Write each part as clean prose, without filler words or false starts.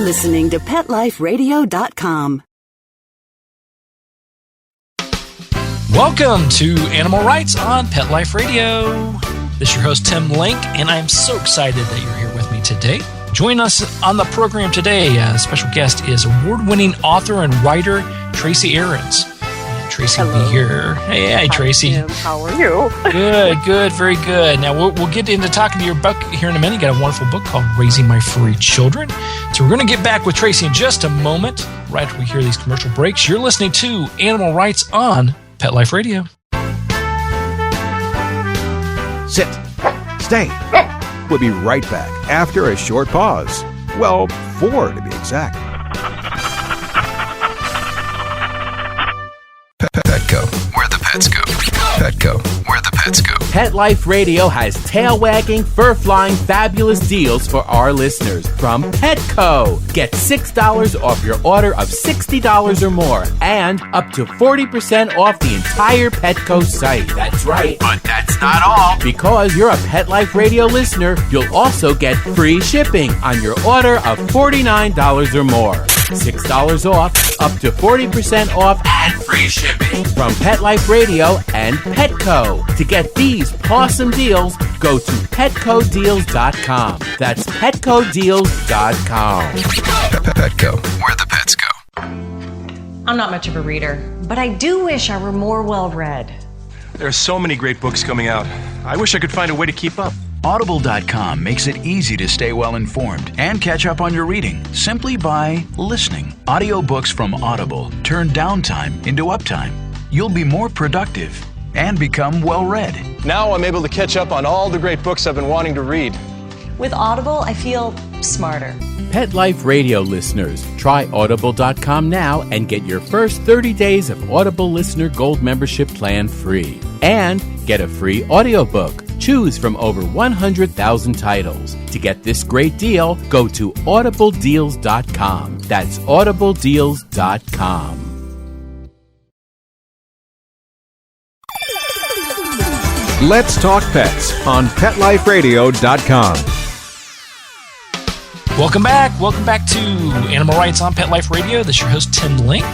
listening to PetLifeRadio.com. Welcome to Animal Rights on Pet Life Radio. This is your host, Tim Link, and I'm so excited that you're here with me today. Joining us on the program today, a special guest is award-winning author and writer Tracy Ahrens. Tracy will be here. Hey, Tracy. Hi, Tim. How are you? Good, very good. Now, we'll get into talking to your book here in a minute. You got a wonderful book called Raising My Furry Children. So we're going to get back with Tracy in just a moment, right after we hear these commercial breaks. You're listening to Animal Rights on Pet Life Radio. Sit. Stay. We'll be right back after a short pause. Well, 4 to be exact. Petco, where the pets go. Petco, where the pets go. Pet Life Radio has tail-wagging, fur-flying, fabulous deals for our listeners from Petco. Get $6 off your order of $60 or more and up to 40% off the entire Petco site. That's right. But that's not all. Because you're a Pet Life Radio listener, you'll also get free shipping on your order of $49 or more. $6 off, up to 40% off, and free shipping from Pet Life Radio and Petco. To get these awesome deals, go to PetcoDeals.com. That's PetcoDeals.com. Petco, where the pets go. I'm not much of a reader, but I do wish I were more well-read. There are so many great books coming out. I wish I could find a way to keep up. Audible.com makes it easy to stay well informed and catch up on your reading simply by listening. Audiobooks from Audible turn downtime into uptime. You'll be more productive and become well read. Now I'm able to catch up on all the great books I've been wanting to read. With Audible, I feel smarter. Pet Life Radio listeners, try Audible.com now and get your first 30 days of Audible Listener Gold membership plan free. And get a free audiobook. Choose from over 100,000 titles. To get this great deal, go to audibledeals.com. That's audibledeals.com. Let's Talk Pets on PetLifeRadio.com. Welcome back to Animal Rights on Pet Life Radio. This is your host, Tim Link.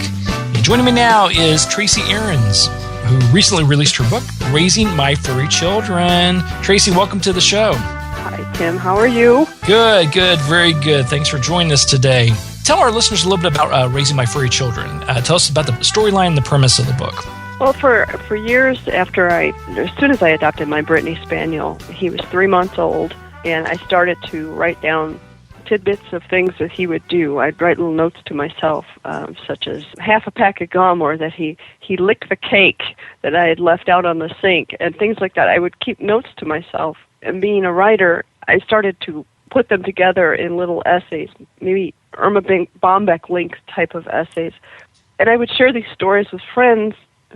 And joining me now is Tracy Ahrens, who recently released her book, Raising My Furry Children. Tracy, welcome to the show. Hi, Tim. How are you? Good, very good. Thanks for joining us today. Tell our listeners a little bit about Raising My Furry Children. Tell us about the storyline and the premise of the book. Well, for years as soon as I adopted my Brittany Spaniel, he was 3 months old, and I started to write down tidbits of things that he would do. I'd write little notes to myself, such as half a pack of gum, or that he licked the cake that I had left out on the sink, and things like that. I would keep notes to myself. And being a writer, I started to put them together in little essays, maybe Irma Bombeck-length type of essays. And I would share these stories with friends,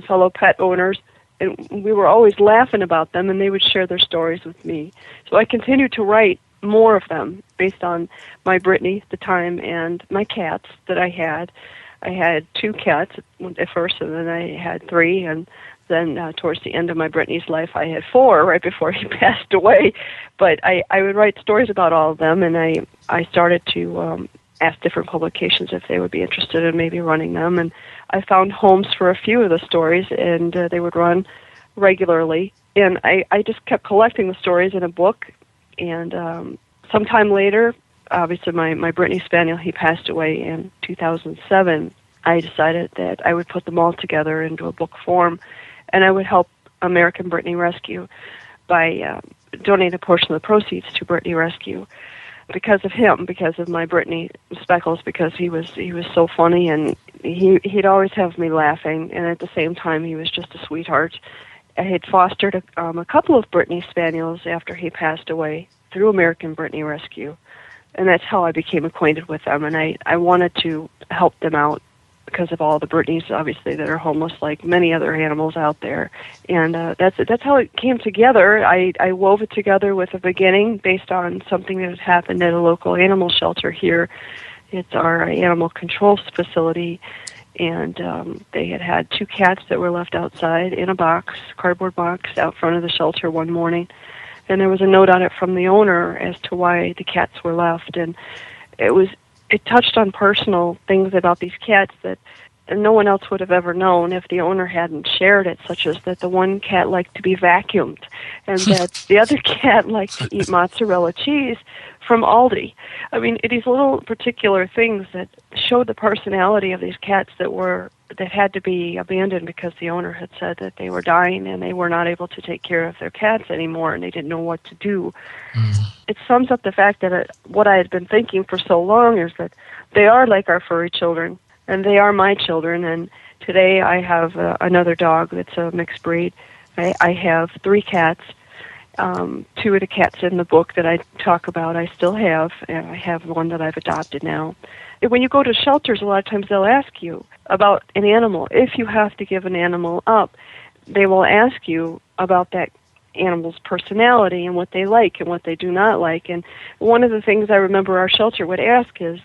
fellow pet owners, and we were always laughing about them, and they would share their stories with me. So I continued to write more of them based on my Brittany at the time and my cats that I had. I had 2 cats at first, and then I had 3, and then towards the end of my Brittany's life, I had 4 right before he passed away. But I would write stories about all of them, and I started to ask different publications if they would be interested in maybe running them. And I found homes for a few of the stories, and they would run regularly. And I just kept collecting the stories in a book. And sometime later, obviously my Brittany Spaniel, he passed away in 2007. I decided that I would put them all together into a book form, and I would help American Brittany Rescue by donating a portion of the proceeds to Brittany Rescue because of him, because of my Brittany Speckles, because he was so funny, and he'd always have me laughing, and at the same time he was just a sweetheart. I had fostered a couple of Brittany Spaniels after he passed away through American Brittany Rescue, and that's how I became acquainted with them, and I wanted to help them out because of all the Brittany's, obviously, that are homeless like many other animals out there. And that's how it came together. I wove it together with a beginning based on something that had happened at a local animal shelter here. It's our animal control facility, and they had 2 cats that were left outside in a box, cardboard box, out front of the shelter one morning. And there was a note on it from the owner as to why the cats were left, and it was it touched on personal things about these cats that no one else would have ever known if the owner hadn't shared it, such as that the one cat liked to be vacuumed and that the other cat liked to eat mozzarella cheese from Aldi. I mean, these little particular things that showed the personality of these cats that had to be abandoned because the owner had said that they were dying and they were not able to take care of their cats anymore and they didn't know what to do. It sums up the fact that what I had been thinking for so long is that they are like our furry children, and they are my children. And today I have another dog that's a mixed breed. I have 3 cats. 2 of the cats in the book that I talk about I still have, and I have one that I've adopted now. When you go to shelters, a lot of times they'll ask you about an animal. If you have to give an animal up, they will ask you about that animal's personality and what they like and what they do not like. And one of the things I remember our shelter would ask is,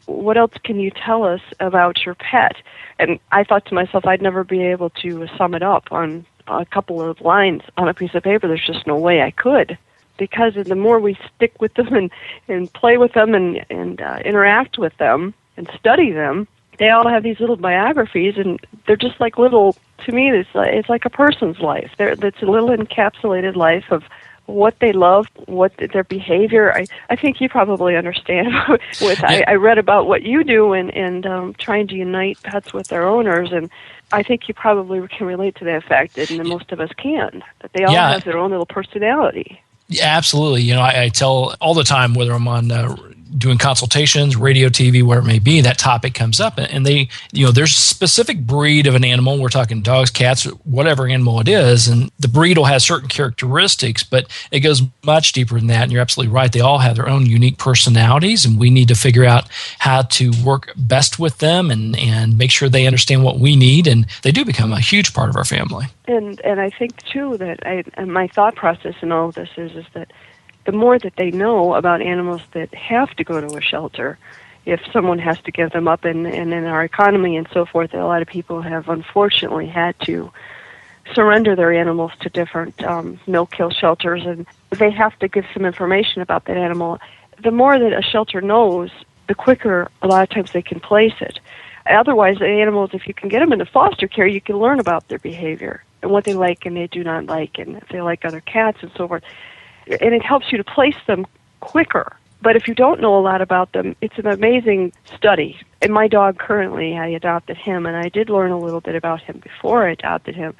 what else can you tell us about your pet? And I thought to myself, I'd never be able to sum it up on a couple of lines on a piece of paper. There's just no way I could, because the more we stick with them and play with them and interact with them and study them, they all have these little biographies, and they're just like little, to me, it's like a person's life. It's a little encapsulated life of what they love, what their behavior. I think you probably understand. I read about what you do and trying to unite pets with their owners, and I think you probably can relate to that fact, and most of us can, that they all have their own little personality. Yeah, absolutely. I tell all the time, whether I'm on doing consultations, radio, TV, where it may be, that topic comes up. And they, there's a specific breed of an animal. We're talking dogs, cats, whatever animal it is. And the breed will have certain characteristics, but it goes much deeper than that. And you're absolutely right. They all have their own unique personalities, and we need to figure out how to work best with them and make sure they understand what we need. And they do become a huge part of our family. And I think, too, that and my thought process in all of this is that the more that they know about animals that have to go to a shelter, if someone has to give them up, and in our economy and so forth, a lot of people have unfortunately had to surrender their animals to different no-kill shelters, and they have to give some information about that animal. The more that a shelter knows, the quicker a lot of times they can place it. Otherwise, the animals, if you can get them into foster care, you can learn about their behavior and what they like and they do not like, and if they like other cats and so forth. And it helps you to place them quicker. But if you don't know a lot about them, it's an amazing study. And my dog currently, I adopted him, and I did learn a little bit about him before I adopted him.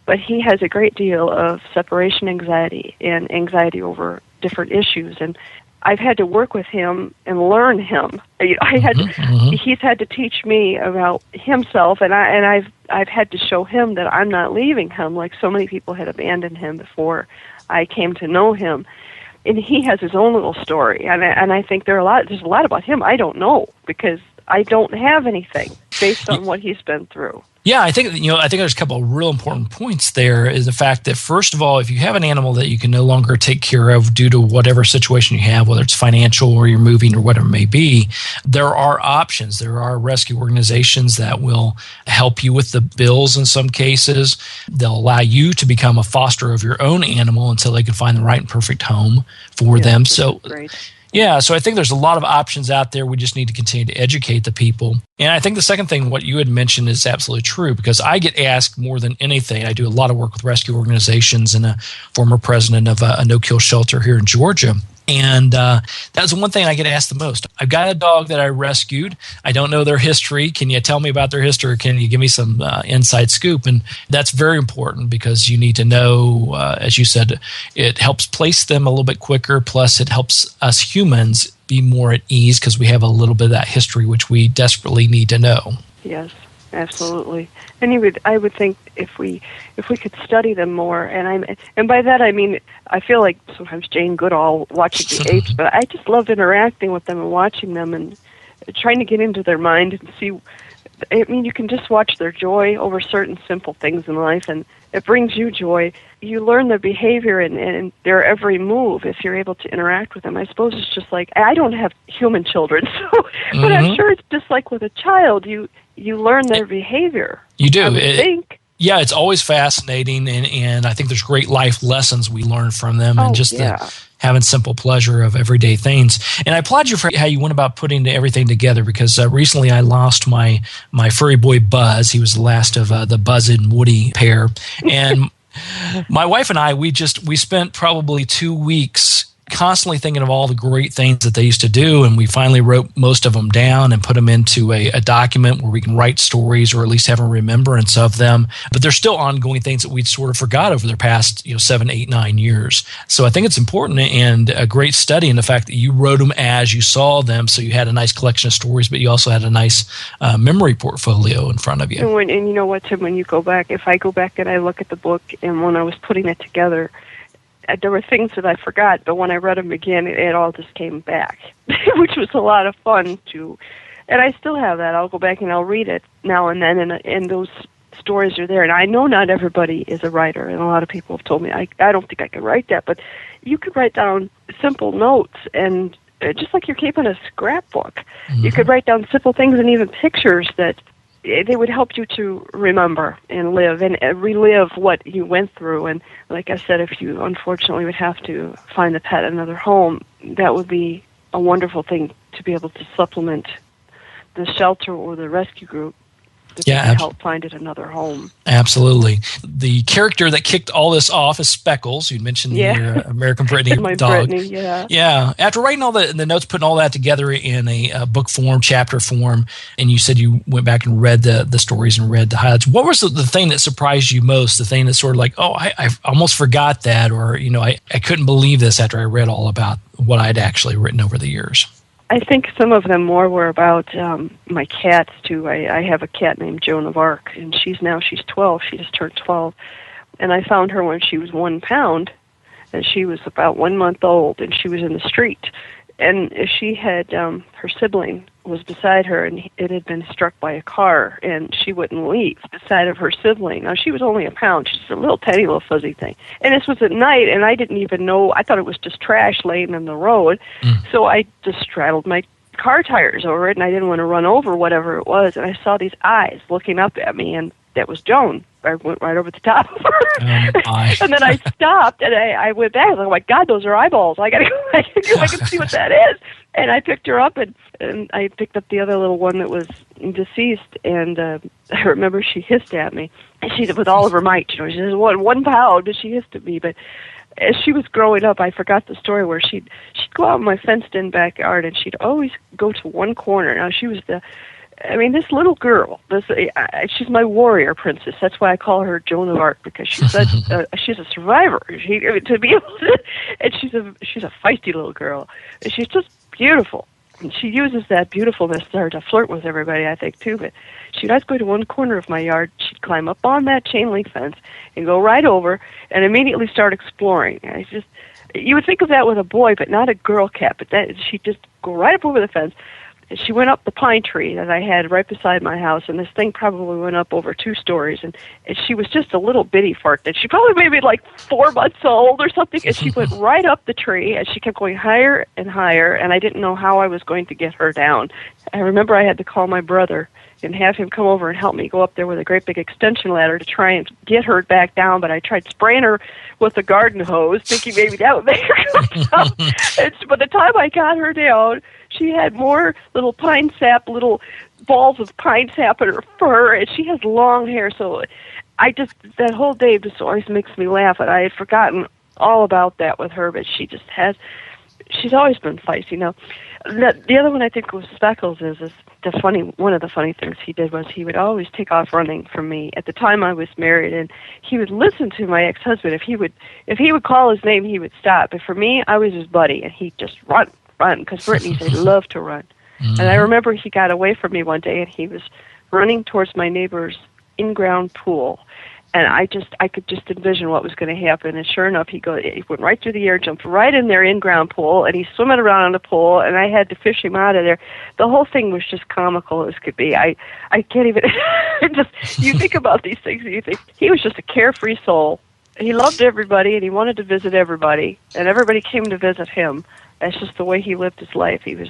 But he has a great deal of separation anxiety and anxiety over different issues. And I've had to work with him and learn him. He's had to teach me about himself, and I've had to show him that I'm not leaving him like so many people had abandoned him before I came to know him. And he has his own little story, and I think there's a lot about him I don't know, because I don't have anything based on what he's been through. Yeah, I think there's a couple of real important points there. Is the fact that, first of all, if you have an animal that you can no longer take care of due to whatever situation you have, whether it's financial or you're moving or whatever it may be, there are options. There are rescue organizations that will help you with the bills in some cases. They'll allow you to become a foster of your own animal until they can find the right and perfect home for them. So. Great. Yeah, so I think there's a lot of options out there. We just need to continue to educate the people. And I think the second thing, what you had mentioned, is absolutely true, because I get asked more than anything. I do a lot of work with rescue organizations and a former president of a no-kill shelter here in Georgia. And that's one thing I get asked the most. I've got a dog that I rescued. I don't know their history. Can you tell me about their history? Or can you give me some inside scoop? And that's very important, because you need to know, as you said, it helps place them a little bit quicker. Plus, it helps us humans be more at ease because we have a little bit of that history, which we desperately need to know. Yes, absolutely. And I would think if we could study them more, and by that I mean, I feel like sometimes Jane Goodall watching the apes, but I just love interacting with them and watching them and trying to get into their mind and see. I mean, you can just watch their joy over certain simple things in life, and it brings you joy. You learn their behavior and their every move if you're able to interact with them. I suppose it's just like, I don't have human children, but I'm sure it's just like with a child. You learn their behavior. You do. I would think. Yeah, it's always fascinating, and I think there's great life lessons we learn from them, and just the having simple pleasure of everyday things. And I applaud you for how you went about putting everything together, because recently I lost my furry boy Buzz. He was the last of the Buzz and Woody pair, and my wife and I, we spent probably 2 weeks constantly thinking of all the great things that they used to do, and we finally wrote most of them down and put them into a document where we can write stories, or at least have a remembrance of them. But there's still ongoing things that we'd sort of forgot over the past 7, 8, 9 years. So I think it's important and a great study in the fact that you wrote them as you saw them, so you had a nice collection of stories, but you also had a nice memory portfolio in front of you. And you know what, Tim, when you go back, if I go back and I look at the book, and when I was putting it together, there were things that I forgot, but when I read them again, it all just came back, which was a lot of fun too. And I still have that. I'll go back and I'll read it now and then, and those stories are there. And I know not everybody is a writer, and a lot of people have told me, I don't think I could write that, but you could write down simple notes, and just like you're keeping a scrapbook. Mm-hmm. You could write down simple things and even pictures that they would help you to remember and live and relive what you went through. And like I said, if you unfortunately would have to find the pet another home, that would be a wonderful thing to be able to supplement the shelter or the rescue group to help find it another home. Absolutely. The character that kicked all this off is Speckles. You mentioned your American Brittany My dog. Brittany, yeah. Yeah. After writing all the notes, putting all that together in a book form, chapter form, and you said you went back and read the stories and read the highlights. What was the thing that surprised you most? The thing that sort of like, I almost forgot that, or I couldn't believe this after I read all about what I'd actually written over the years. I think some of them more were about my cats, too. I have a cat named Joan of Arc, and she's 12. She just turned 12. And I found her when she was 1 pound, and she was about 1 month old, and she was in the street. And she had, her sibling was beside her, and it had been struck by a car, and she wouldn't leave beside of her sibling. Now, she was only a pound. She's a little tiny little fuzzy thing. And this was at night, and I didn't even know. I thought it was just trash laying in the road. So I just straddled my car tires over it, and I didn't want to run over whatever it was. And I saw these eyes looking up at me, and that was Joan. I went right over the top of her. And then I stopped, and I went back. I was like, oh, my God, those are eyeballs. I got to go back and I can see what that is. And I picked her up, and I picked up the other little one that was deceased, and I remember she hissed at me. And she, with all of her might, she says, 1 pound, but she hissed at me. But as she was growing up, I forgot the story where she'd go out in my fenced-in backyard, and she'd always go to one corner. Now, she was this little girl, she's my warrior princess. That's why I call her Joan of Arc, because she's she's a survivor. To be able to, and she's a feisty little girl. And she's just beautiful. And she uses that beautifulness there to flirt with everybody, I think, too. But she'd always go to one corner of my yard. She'd climb up on that chain link fence and go right over and immediately start exploring. And you would think of that with a boy, but not a girl cat. But she'd just go right up over the fence. She went up the pine tree that I had right beside my house, and this thing probably went up over 2 stories, and she was just a little bitty fart. And she probably maybe like 4 months old or something, and she went right up the tree, and she kept going higher and higher, and I didn't know how I was going to get her down. I remember I had to call my brother and have him come over and help me go up there with a great big extension ladder to try and get her back down, but I tried spraying her with a garden hose, thinking maybe that would make her come down. And by the time I got her down, she had more little pine sap, little balls of pine sap in her fur, and she has long hair, so that whole day just always makes me laugh, and I had forgotten all about that with her, but she's always been feisty. Now, the other one I think was Speckles is one of the funny things he did was he would always take off running from me. At the time I was married, and he would listen to my ex-husband. If he would call his name, he would stop. But for me, I was his buddy, and he'd just run, because Brittany said loved to run. Mm-hmm. And I remember he got away from me one day, and he was running towards my neighbor's in-ground pool. And I could just envision what was going to happen. And sure enough, he went right through the air, jumped right in their in-ground pool, and he's swimming around on the pool, and I had to fish him out of there. The whole thing was just comical as could be. I can't even, you think about these things, and you think, he was just a carefree soul. He loved everybody, and he wanted to visit everybody, and everybody came to visit him. That's just the way he lived his life. He was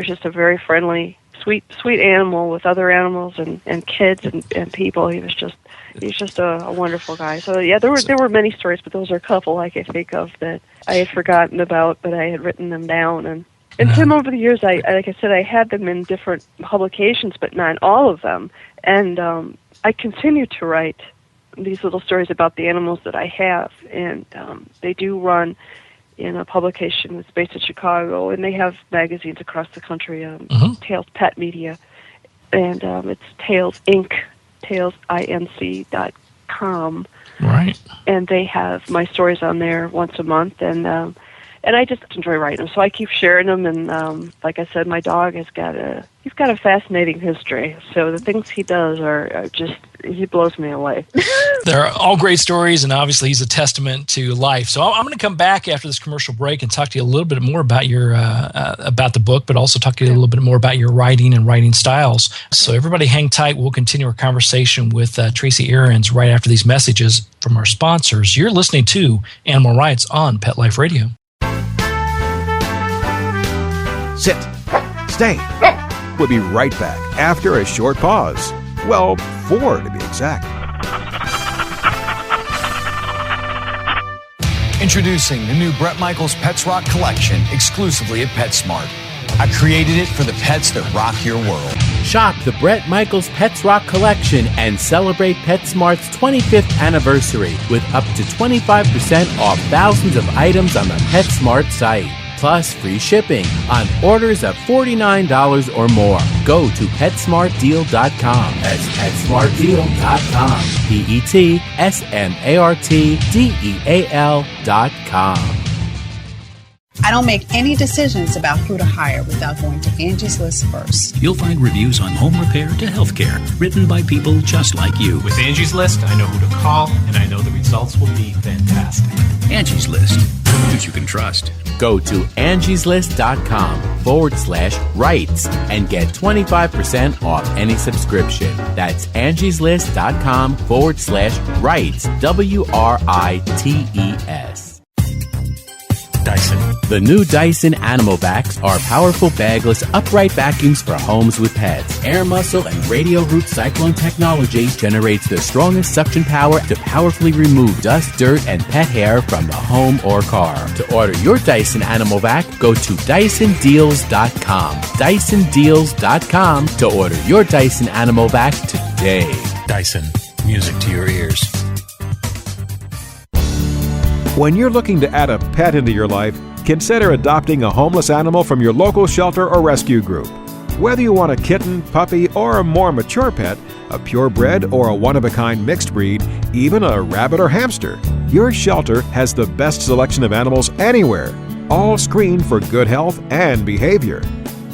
just a very friendly, sweet animal with other animals and kids and people. He's just a wonderful guy. So yeah, there were many stories, but those are a couple I could think of that I had forgotten about, but I had written them down. And Tim, over the years, like I said, I had them in different publications, but not all of them. And I continue to write these little stories about the animals that I have, and they do run in a publication that's based in Chicago, and they have magazines across the country, Tales Pet Media, and it's Tales Inc., TalesInc.com. Right. And they have my stories on there once a month, and I just enjoy writing them, so I keep sharing them. And like I said, my dog he's got a fascinating history. So the things he does are just, he blows me away. They're all great stories, and obviously he's a testament to life. So I'm going to come back after this commercial break and talk to you a little bit more about your about the book, but also talk to you a little bit more about your writing and writing styles. So everybody hang tight. We'll continue our conversation with Tracy Ahrens right after these messages from our sponsors. You're listening to Animal Rights on Pet Life Radio. Sit. Stay. We'll be right back after a short pause. Well, 4 to be exact. Introducing the new Bret Michaels Pets Rock collection exclusively at PetSmart. I created it for the pets that rock your world. Shop the Bret Michaels Pets Rock collection and celebrate PetSmart's 25th anniversary with up to 25% off thousands of items on the PetSmart site. Plus free shipping on orders of $49 or more. Go to PetSmartDeal.com. That's PetSmartDeal.com. PetSmartDeal.com. I don't make any decisions about who to hire without going to Angie's List first. You'll find reviews on home repair to healthcare, written by people just like you. With Angie's List, I know who to call, and I know the results will be fantastic. Angie's List, who you can trust. Go to angieslist.com/rights and get 25% off any subscription. That's angieslist.com/rights, WRITES. Dyson. The new Dyson Animal Vacs are powerful bagless upright vacuums for homes with pets. Air muscle and radio root cyclone technology generates the strongest suction power to powerfully remove dust, dirt, and pet hair from the home or car. To order your Dyson Animal Vac, go to DysonDeals.com. DysonDeals.com to order your Dyson Animal Vac today. Dyson. Music to your ears. When you're looking to add a pet into your life, consider adopting a homeless animal from your local shelter or rescue group. Whether you want a kitten, puppy, or a more mature pet, a purebred or a one-of-a-kind mixed breed, even a rabbit or hamster, your shelter has the best selection of animals anywhere, all screened for good health and behavior.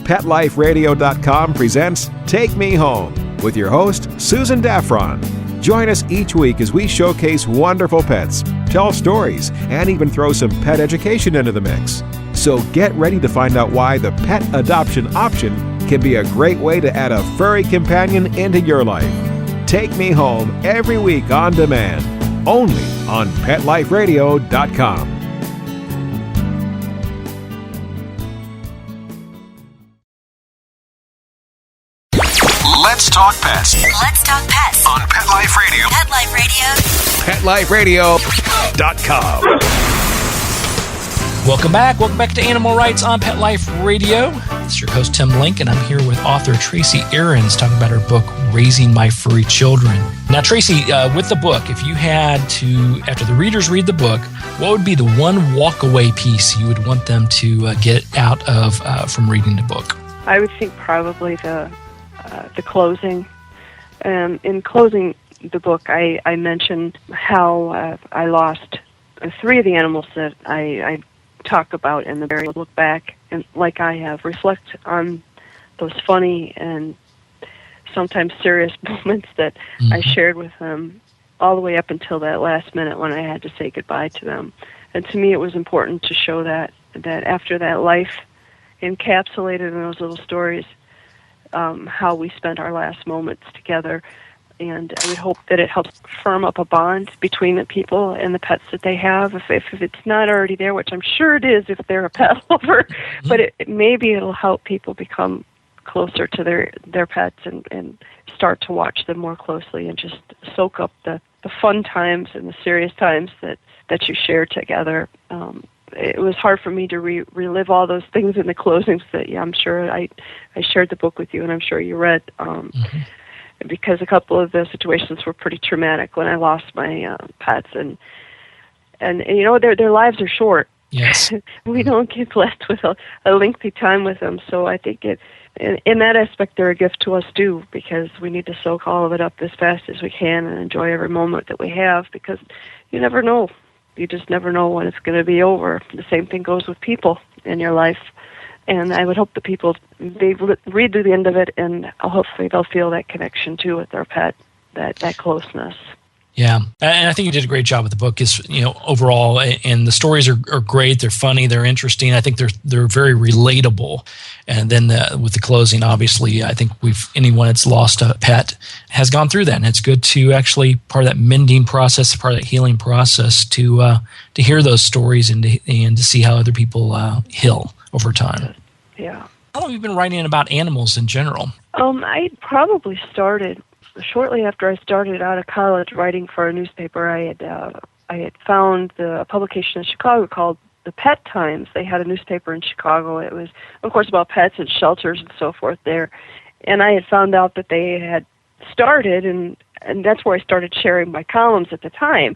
PetLifeRadio.com presents Take Me Home with your host, Susan Daffron. Join us each week as we showcase wonderful pets, tell stories, and even throw some pet education into the mix. So get ready to find out why the pet adoption option can be a great way to add a furry companion into your life. Take Me Home every week on demand, only on PetLifeRadio.com. Let's talk pets. Let's talk pets On Pet Life Radio. Pet Life Radio. PetLifeRadio.com. Welcome back to Animal Rights on Pet Life Radio. It's your host, Tim Link, and I'm here with author Tracy Ahrens talking about her book, Raising My Furry Children. Now, Tracy, with the book, if you had to, after the readers read the book, what would be the one walk-away piece you would want them to get out of from reading the book? I would think probably the closing. In closing the book, I mentioned how I lost 3 of the animals that I talk about in the very look back, and like I have, reflect on those funny and sometimes serious moments that I shared with them all the way up until that last minute when I had to say goodbye to them. And to me, it was important to show that after that life encapsulated in those little stories, how we spent our last moments together. And I would hope that it helps firm up a bond between the people and the pets that they have. If it's not already there, which I'm sure it is if they're a pet lover, but maybe it'll help people become closer to their pets and start to watch them more closely and just soak up the fun times and the serious times that you share together. It was hard for me to relive all those things in the closings that I'm sure I shared the book with you, and I'm sure you read, because a couple of the situations were pretty traumatic when I lost my pets, and you know, their lives are short. Yes. We don't get blessed with a lengthy time with them, so I think in that aspect they're a gift to us too, because we need to soak all of it up as fast as we can and enjoy every moment that we have, because you never know. You just never know when it's going to be over. The same thing goes with people in your life. And I would hope the people, they read to the end of it, and hopefully they'll feel that connection too with their pet, that closeness. Yeah, and I think you did a great job with the book. Is, you know, overall, and the stories are great. They're funny. They're interesting. I think they're very relatable. And then with the closing, obviously, I think anyone that's lost a pet has gone through that, and it's good to actually part of that mending process, part of that healing process, to hear those stories and to see how other people heal over time. Yeah. How long have you been writing about animals in general? I probably started shortly after I started out of college writing for a newspaper. I had found the publication in Chicago called the Pet Times. They had a newspaper in Chicago. It was, of course, about pets and shelters and so forth there. And I had found out that they had started, and that's where I started sharing my columns at the time.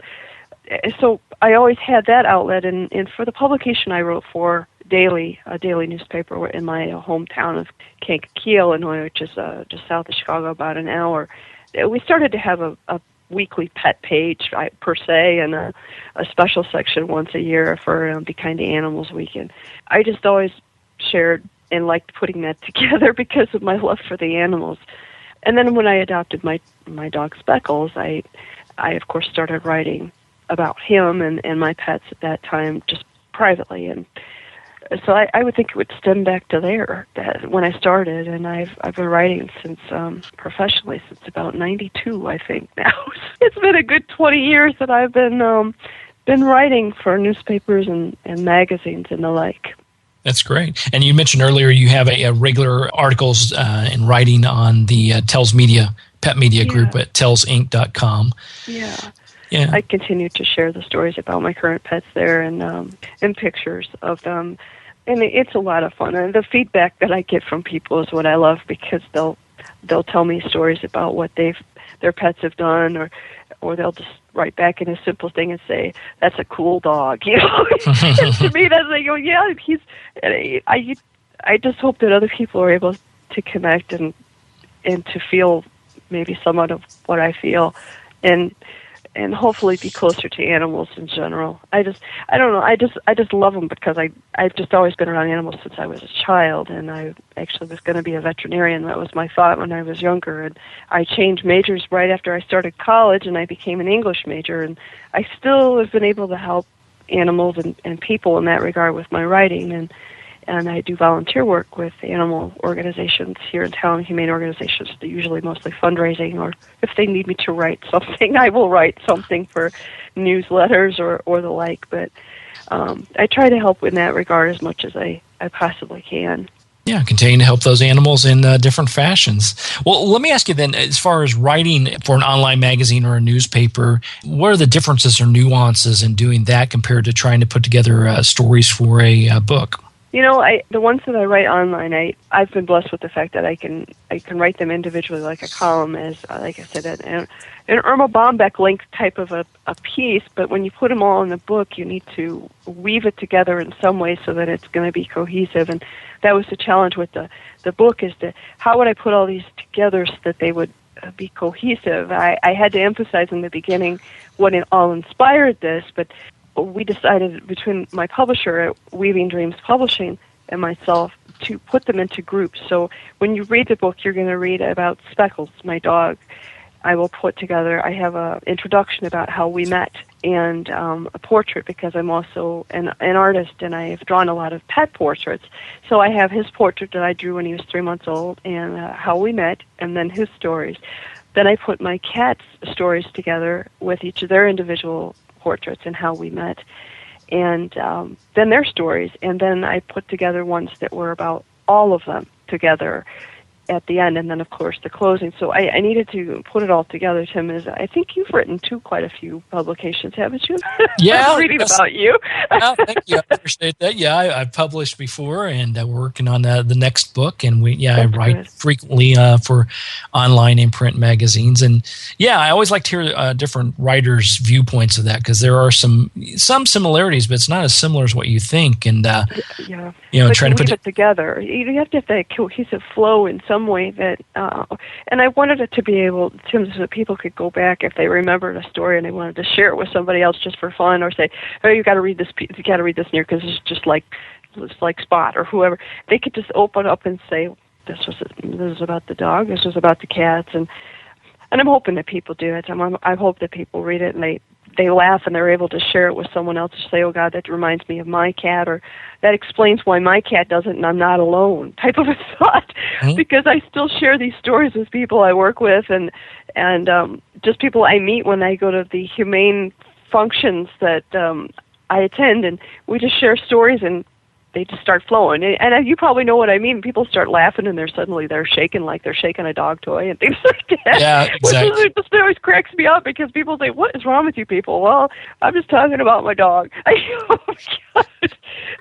So I always had that outlet, and for the publication I wrote for a daily newspaper in my hometown of Kankakee, Illinois, which is just south of Chicago, about an hour. We started to have a weekly pet page per se, and a special section once a year for Be Kind to Animals Week. And I just always shared and liked putting that together because of my love for the animals. And then when I adopted my dog Speckles, I of course started writing about him and my pets at that time, just privately. And so I would think it would stem back to there, that when I started, and I've been writing since professionally since about '92, I think now. It's been a good 20 years that I've been writing for newspapers and magazines and the like. That's great. And you mentioned earlier you have a regular articles and writing on the Tells Media pet media group at tellsinc.com. Yeah. I continue to share the stories about my current pets there and pictures of them. And it's a lot of fun. And the feedback that I get from people is what I love, because they'll tell me stories about what their pets have done, or they'll just write back in a simple thing and say, "That's a cool dog." You know, and to me, that's like, oh yeah, he's. I just hope that other people are able to connect and to feel maybe somewhat of what I feel, and hopefully be closer to animals in general. I don't know. I just love them, because I've just always been around animals since I was a child, and I actually was going to be a veterinarian. That was my thought when I was younger, and I changed majors right after I started college, and I became an English major, and I still have been able to help animals and people in that regard with my writing, and I do volunteer work with animal organizations here in town, humane organizations. They're usually mostly fundraising, or if they need me to write something, I will write something for newsletters or the like. But I try to help in that regard as much as I possibly can. Yeah, continue to help those animals in different fashions. Well, let me ask you then, as far as writing for an online magazine or a newspaper, what are the differences or nuances in doing that compared to trying to put together stories for a book? You know, the ones that I write online, I've been blessed with the fact that I can write them individually, like a column, as like I said, an Irma Bombeck length type of a piece. But when you put them all in the book, you need to weave it together in some way so that it's going to be cohesive. And that was the challenge with the book, is how would I put all these together so that they would be cohesive. I had to emphasize in the beginning what it all inspired this, but we decided between my publisher at Weaving Dreams Publishing and myself to put them into groups. So when you read the book, you're going to read about Speckles, my dog. I will put together, I have an introduction about how we met, and a portrait, because I'm also an artist and I've drawn a lot of pet portraits. So I have his portrait that I drew when he was 3 months old, and how we met, and then his stories. Then I put my cat's stories together with each of their individual portraits and how we met, and then their stories, and then I put together ones that were about all of them together at the end, and then of course the closing. So I needed to put it all together, Tim. I think you've written quite a few publications, haven't you? Yeah, I'm reading about you. Thank you. I appreciate that. Yeah, I've published before, and we're working on the next book. And I write frequently for online and print magazines. And yeah, I always like to hear different writers' viewpoints of that, because there are some similarities, but it's not as similar as what you think. And yeah, but trying to put it together. You have to have that cohesive flow in some way that, and I wanted it to be able to, so that people could go back if they remembered a story and they wanted to share it with somebody else just for fun, or say, oh, you got to read this near, because it's just like Spot or whoever. They could just open up and say, this is about the dog, this was about the cats, and I'm hoping that people do it. I hope that people read it and they laugh and they're able to share it with someone else, to say, oh God, that reminds me of my cat, or that explains why my cat doesn't and I'm not alone, type of a thought. Mm-hmm. Because I still share these stories with people I work with and just people I meet when I go to the humane functions that I attend, and we just share stories and they just start flowing. And you probably know what I mean. People start laughing and they're shaking like they're shaking a dog toy and things like that. Yeah, exactly. Which just always cracks me up, because people say, what is wrong with you people? Well, I'm just talking about my dog.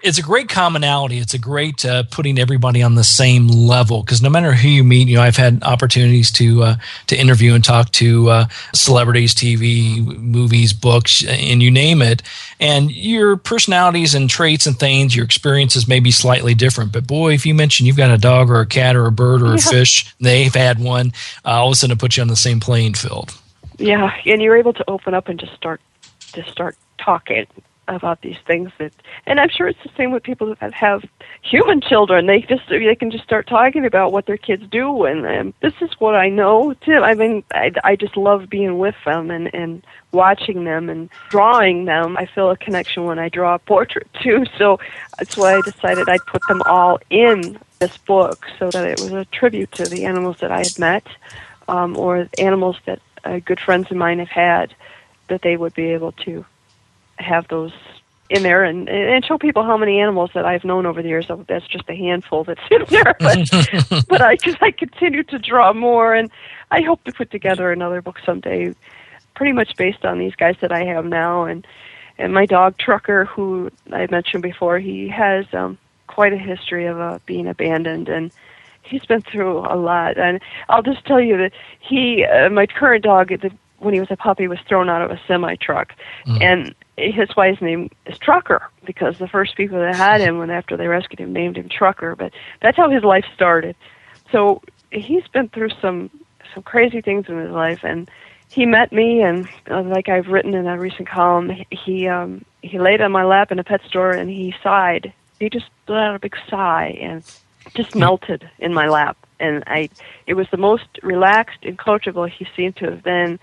It's a great commonality. It's a great putting everybody on the same level, because no matter who you meet, I've had opportunities to interview and talk to celebrities, TV, movies, books, and you name it. And your personalities and traits and things, your experiences may be slightly different. But boy, if you mention you've got a dog or a cat or a bird or a fish, they've had one, all of a sudden it puts you on the same playing field. Yeah, and you're able to open up and just start talking about these things and I'm sure it's the same with people that have human children. They can just start talking about what their kids do, and this is what I know too. I mean, I just love being with them and watching them and drawing them. I feel a connection when I draw a portrait too, so that's why I decided I'd put them all in this book, so that it was a tribute to the animals that I had met, or animals that good friends of mine have had, that they would be able to have those in there and show people how many animals that I've known over the years. That's just a handful that's in there, but I continue to draw more, and I hope to put together another book someday, pretty much based on these guys that I have now, and my dog Trucker, who I mentioned before. He has quite a history of being abandoned, and he's been through a lot. And I'll just tell you that my current dog, when he was a puppy, was thrown out of a semi-truck, and his wife's name is Trucker, because the first people that had him, after they rescued him, named him Trucker. But that's how his life started. So he's been through some crazy things in his life, and he met me, and like I've written in a recent column, he laid on my lap in a pet store and he sighed. He just let out a big sigh and just melted in my lap. And it was the most relaxed and coachable he seemed to have been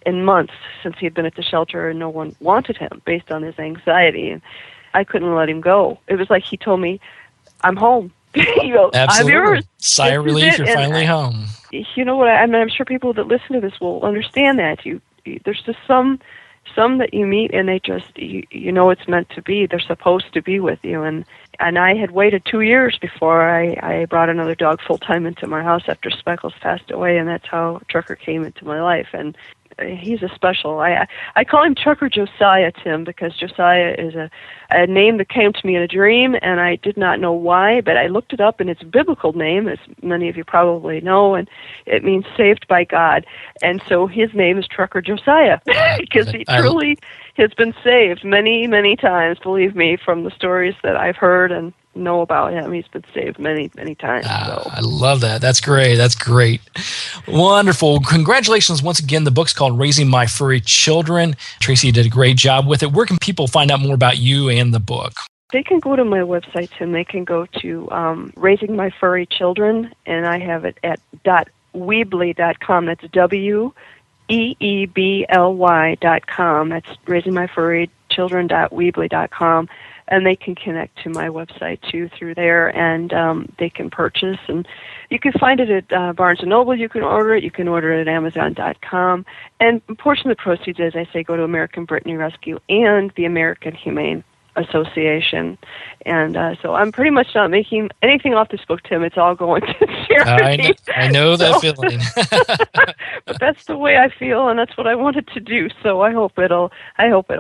in months since he had been at the shelter, and no one wanted him based on his anxiety, and I couldn't let him go. It was like he told me, I'm home. Absolutely. I'm yours. Sigh of relief, you're finally home. You know what, I'm sure people that listen to this will understand that. There's just some that you meet and they just, you know it's meant to be. They're supposed to be with you. And I had waited 2 years before I brought another dog full-time into my house after Speckles passed away, and that's how Trucker came into my life. And he's a special. I call him Trucker Josiah, Tim, because Josiah is a name that came to me in a dream, and I did not know why, but I looked it up, and it's a biblical name, as many of you probably know, and it means saved by God. And so his name is Trucker Josiah, because he truly has been saved many, many times, believe me, from the stories that I've heard and know about him. He's been saved many, many times. So. I love that. That's great. That's great. Wonderful. Congratulations once again. The book's called Raising My Furry Children. Tracy did a great job with it. Where can people find out more about you and the book? They can go to my website, and they can go to Raising My Furry Children, and I have it at .weebly.com. That's WEEBLY.com. That's raisingmyfurrychildren.weebly.com. And they can connect to my website, too, through there, and they can purchase. And you can find it at Barnes & Noble. You can order it. You can order it at Amazon.com. And a portion of the proceeds, as I say, go to American Brittany Rescue and the American Humane Association. And so I'm pretty much not making anything off this book, Tim. It's all going to charity. I know that feeling. But that's the way I feel, and that's what I wanted to do. So I hope it'll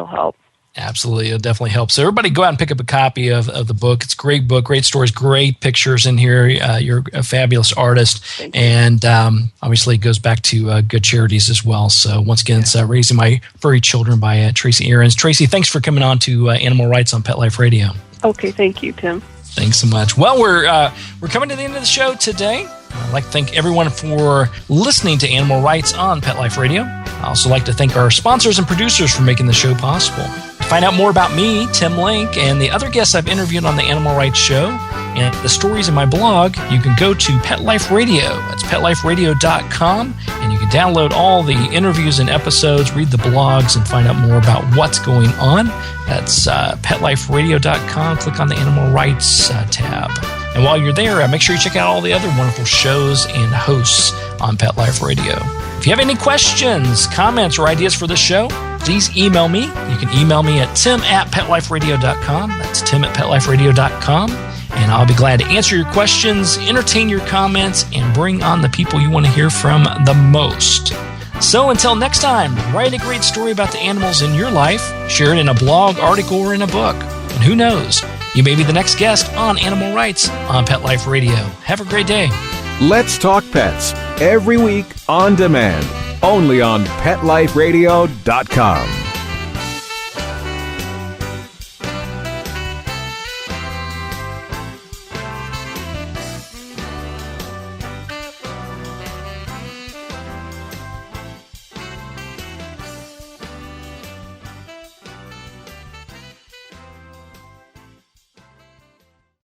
help. Absolutely, it'll definitely help. So everybody go out and pick up a copy of the book. It's a great book, great stories, great pictures in here. You're a fabulous artist. And obviously it goes back to good charities as well. So once again, it's Raising My Furry Children by Tracy Ahrens. Tracy, thanks for coming on to Animal Rights on Pet Life Radio. Okay, thank you, Tim. Thanks so much. Well, we're coming to the end of the show today. I'd like to thank everyone for listening to Animal Rights on Pet Life Radio. I'd also like to thank our sponsors and producers for making the show possible. To find out more about me, Tim Link, and the other guests I've interviewed on the Animal Rights Show, and the stories in my blog, you can go to Pet Life Radio. That's PetLifeRadio.com, and you can download all the interviews and episodes, read the blogs, and find out more about what's going on. That's PetLifeRadio.com. Click on the Animal Rights tab. And while you're there, make sure you check out all the other wonderful shows and hosts on Pet Life Radio. If you have any questions, comments, or ideas for this show, please email me. You can email me at tim@petliferadio.com. That's tim@petliferadio.com. And I'll be glad to answer your questions, entertain your comments, and bring on the people you want to hear from the most. So until next time, write a great story about the animals in your life, share it in a blog, article, or in a book. And who knows, you may be the next guest on Animal Rights on Pet Life Radio. Have a great day. Let's Talk Pets, every week on demand, only on PetLifeRadio.com.